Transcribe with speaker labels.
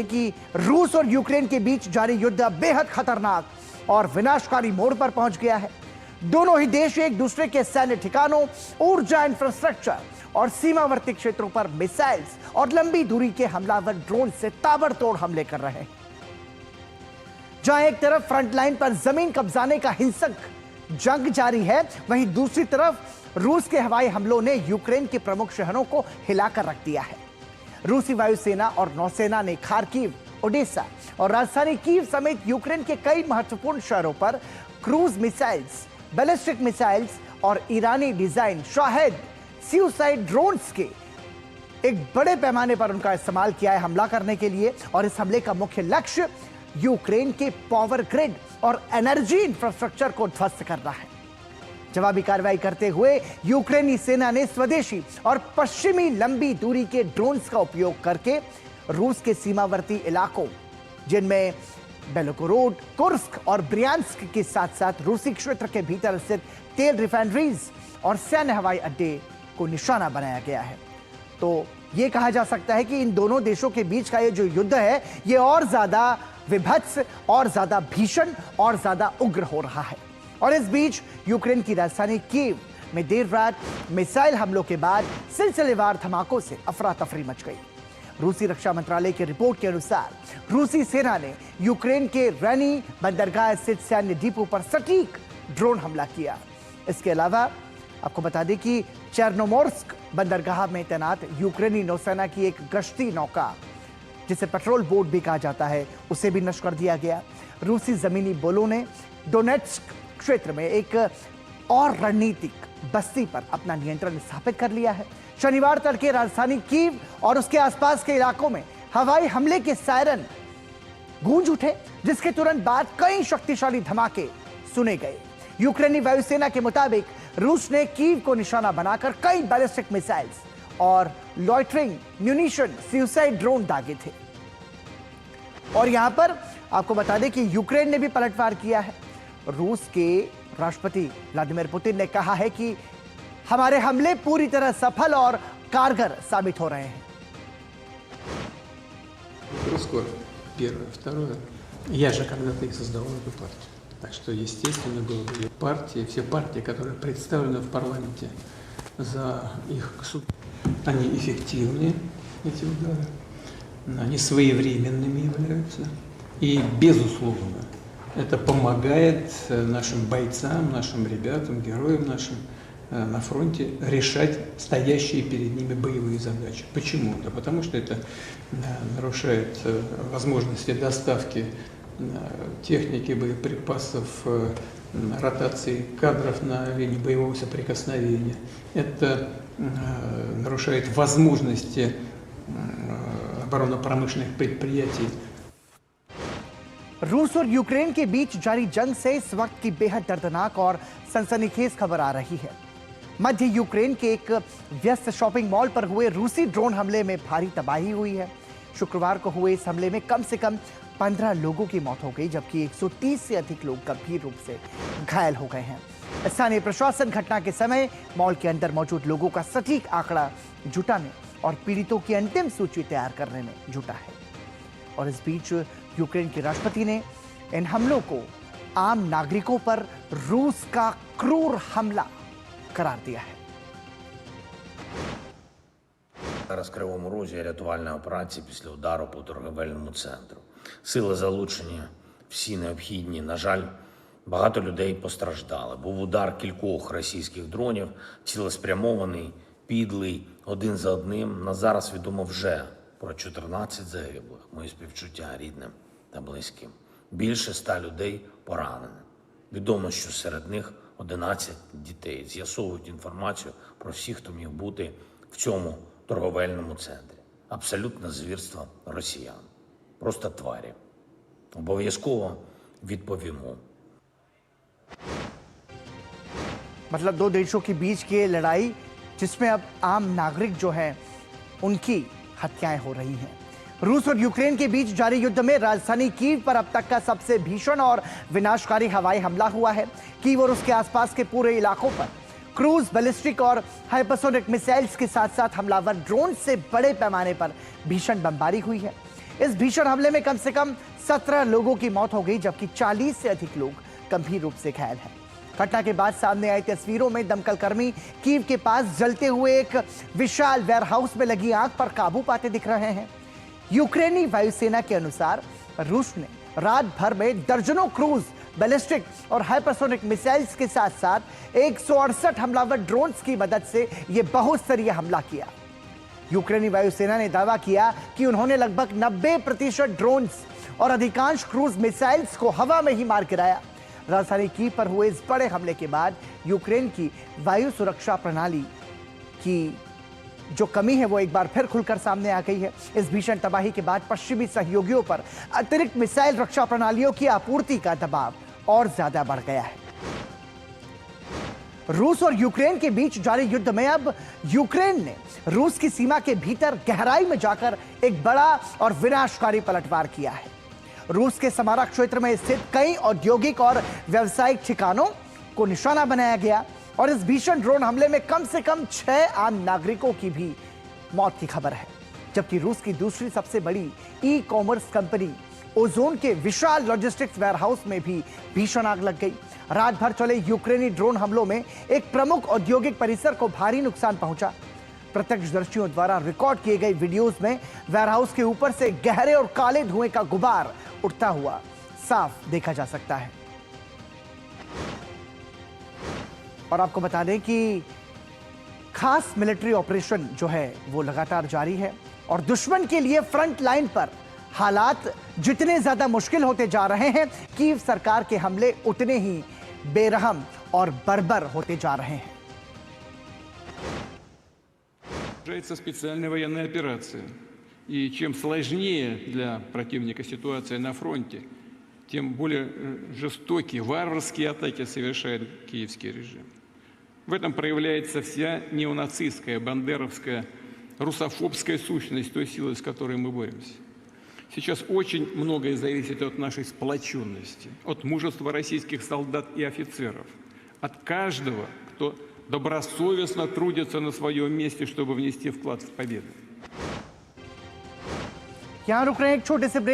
Speaker 1: कि रूस और यूक्रेन के बीच जारी युद्ध बेहद खतरनाक और विनाशकारी मोड़ पर पहुंच गया है। दोनों ही देश एक दूसरे के सैन्य ठिकानों, ऊर्जा इंफ्रास्ट्रक्चर और सीमावर्ती क्षेत्रों पर मिसाइल्स और लंबी दूरी के हमलावर ड्रोन से ताबड़तोड़ हमले कर रहे हैं। जहां एक तरफ फ्रंटलाइन पर जमीन कब्जाने का हिंसक जंग जारी है, वहीं दूसरी तरफ रूस के हवाई हमलों ने यूक्रेन के प्रमुख शहरों को हिलाकर रख दिया है। रूसी वायुसेना और नौसेना ने खार्किव, ओडेसा और राजधानी कीव समेत यूक्रेन के कई महत्वपूर्ण शहरों पर क्रूज मिसाइल्स, बैलिस्टिक मिसाइल्स और ईरानी डिजाइन शाहेद सुसाइड ड्रोन्स के एक बड़े पैमाने पर उनका इस्तेमाल किया है हमला करने के लिए। और इस हमले का मुख्य लक्ष्य यूक्रेन के पावर ग्रिड और एनर्जी इंफ्रास्ट्रक्चर को ध्वस्त करना है। जवाबी कार्रवाई करते हुए यूक्रेनी सेना ने स्वदेशी और पश्चिमी लंबी दूरी के ड्रोन्स का उपयोग करके रूस के सीमावर्ती इलाकों, जिनमें बेलोगोरोड, कुर्स्क और ब्रियांस्क के साथ साथ रूसी क्षेत्र के भीतर स्थित तेल रिफाइनरीज और सैन्य हवाई अड्डे को निशाना बनाया गया है। तो यह कहा जा सकता है कि इन दोनों देशों के बीच का ये जो युद्ध है, ये और ज्यादा विभत्स, और ज्यादा भीषण और ज्यादा उग्र हो रहा है। और इस बीच यूक्रेन की राजधानी कीव में देर रात मिसाइल हमलों के बाद सिलसिलेवार धमाकों से अफरा तफरी मच गई। रूसी रक्षा मंत्रालय की रिपोर्ट के अनुसार रूसी सेना ने यूक्रेन के रेनी बंदरगाह स्थित सैन्य डिपो पर सटीक ड्रोन हमला किया। इसके अलावा आपको बता दें कि चेर्नोमोर्स्क बंदरगाह में तैनात यूक्रेनी नौसेना की एक गश्ती नौका, जिसे पेट्रोल बोट भी कहा जाता है, उसे भी नष्ट कर दिया गया। रूसी जमीनी बलों ने डोनेट्स्क क्षेत्र में एक और रणनीतिक बस्ती पर अपना नियंत्रण स्थापित कर लिया है। शनिवार तड़के राजधानी कीव और उसके आसपास के इलाकों में हवाई हमले के सायरन गूंज उठे, जिसके तुरंत बाद कई शक्तिशाली धमाके सुने गए। यूक्रेनी वायुसेना के मुताबिक रूस ने कीव को निशाना बनाकर कई बैलिस्टिक मिसाइल्स और लॉइटरिंग म्यूनिशन सुसाइड ड्रोन दागे थे। और यहां पर आपको बता दें कि यूक्रेन ने भी पलटवार किया है। रूस के राष्ट्रपति व्लादिमीर पुतिन ने कहा है कि हमारे हमले पूरी तरह सफल और कारगर साबित हो रहे हैं।
Speaker 2: Первое. Второе. Я же когда-то и создавал эту партию. Так что, естественно, было бы партии, все партии, которые представлены в парламенте за их государство, они эффективнее, эти удары, они своевременными являются. И, безусловно, это помогает нашим бойцам, нашим ребятам, героям нашим на фронте решать стоящие перед ними боевые задачи. Почему? Да потому что это нарушает возможности доставки техники, боеприпасов, ротации кадров на линии боевого соприкосновения. Это нарушает возможности оборонно-промышленных предприятий.
Speaker 1: रूस और यूक्रेन के बीच जारी जंग से इस वक्त की बेहद दर्दनाक और सनसनीखेज खबर आ रही है। मध्य यूक्रेन के एक व्यस्त शॉपिंग मॉल पर हुए रूसी ड्रोन हमले में भारी तबाही हुई है। शुक्रवार को हुए इस हमले में कम से कम 15 लोगों की मौत हो गई, जबकि 130 से अधिक लोग गंभीर रूप से घायल हो गए हैं। स्थानीय प्रशासन घटना के समय मॉल के अंदर मौजूद लोगों का सटीक आंकड़ा जुटाने और पीड़ितों की अंतिम सूची तैयार करने में जुटा है। और इस बीच यूक्रेन के राष्ट्रपति ने इन हमलों को आम नागरिकों पर रूस का क्रूर हमला करार दिया है।
Speaker 3: Зараз в Кривому Розі рятувальна операція після удару по торговельному центру. Сили залучені, всі необхідні. На жаль, багато людей постраждали. Був удар кількох російських дронів, цілеспрямований, підлий, один за одним. На зараз відомо вже про 14 загиблих. Мої співчуття рідним та близьким. Більше 100 людей поранені. Відомо, що серед них 11 дітей. З'ясовують інформацію про всіх, хто міг бути в цьому торговельному центрі. Абсолютне звірство росіян. Просто тварі. Обов'язково відповімо.
Speaker 1: मतलब दो देशों के बीच की लड़ाई, जिसमें अब आम नागरिक जो हैं उनकी हत्याएं हो रही हैं। रूस और यूक्रेन के बीच जारी युद्ध में राजधानी कीव पर अब तक का सबसे भीषण और विनाशकारी हवाई हमला हुआ है। कीव और उसके आसपास के पूरे इलाकों पर क्रूज, बैलिस्टिक और हाइपरसोनिक मिसाइल्स के साथ साथ हमलावर ड्रोन से बड़े पैमाने पर भीषण बमबारी हुई है। इस भीषण हमले में कम से कम 17 लोगों की मौत हो गई, जबकि 40 से अधिक लोग गंभीर रूप से घायल हैं। घटना के बाद सामने आई तस्वीरों में दमकल कर्मी कीव के पास जलते हुए एक विशाल वेयरहाउस में लगी आग पर काबू पाते दिख रहे हैं। यूक्रेनी वायुसेना के अनुसार रूस ने रात भर में दर्जनों क्रूज, बैलिस्टिक और हाइपरसोनिक मिसाइल्स के साथ साथ 168 हमलावर ड्रोन्स की मदद से यह बहुस्तरीय हमला किया। यूक्रेनी वायुसेना ने दावा किया कि उन्होंने लगभग 90% ड्रोन्स और अधिकांश क्रूज मिसाइल्स को हवा में ही मार गिराया। राजधानी कीव पर हुए इस बड़े हमले के बाद यूक्रेन की वायु सुरक्षा प्रणाली की जो कमी है वो एक बार फिर खुलकर सामने आ गई है। इस भीषण तबाही के बाद पश्चिमी सहयोगियों पर अतिरिक्त मिसाइल रक्षा प्रणालियों की आपूर्ति का दबाव और ज्यादा बढ़ गया है। रूस और यूक्रेन के बीच जारी युद्ध में अब यूक्रेन ने रूस की सीमा के भीतर गहराई में जाकर एक बड़ा और विनाशकारी पलटवार किया है। रूस के समारा क्षेत्र में स्थित कई औद्योगिक और व्यावसायिक ठिकानों को निशाना बनाया गया और इस भीषण ड्रोन हमले में कम से कम 6 आम नागरिकों की भी मौत की खबर है। जबकि रूस की दूसरी सबसे बड़ी ई कॉमर्स कंपनी ओजोन के विशाल लॉजिस्टिक्स वेयरहाउस में भी भीषण आग लग गई। रात भर चले यूक्रेनी ड्रोन हमलों में एक प्रमुख औद्योगिक परिसर को भारी नुकसान पहुंचा। प्रत्यक्षदर्शियों द्वारा रिकॉर्ड किए गए वीडियोस में वेयरहाउस के ऊपर से गहरे और काले धुएं का गुबार उठता हुआ साफ देखा जा सकता है। और आपको बता दें कि खास मिलिट्री ऑपरेशन जो है वो लगातार जारी है और दुश्मन के लिए फ्रंट लाइन पर हालात जितने ज्यादा मुश्किल होते जा रहे हैं, कीव सरकार के हमले उतने ही बेरहम और बर्बर होते जा रहे हैं।
Speaker 4: Продолжается специальная военная операция. И чем сложнее для противника ситуация на фронте, тем более жестокие, варварские атаки совершает киевский режим. В этом проявляется вся неонацистская, бандеровская, русофобская сущность той силы, с которой мы боремся. Сейчас очень многое зависит от нашей сплоченности, от мужества российских солдат и офицеров, от каждого, кто добросовестно трудится на своем месте, чтобы внести вклад в победу.
Speaker 1: यहां रुक रहे हैं एक छोटे से ब्रेक।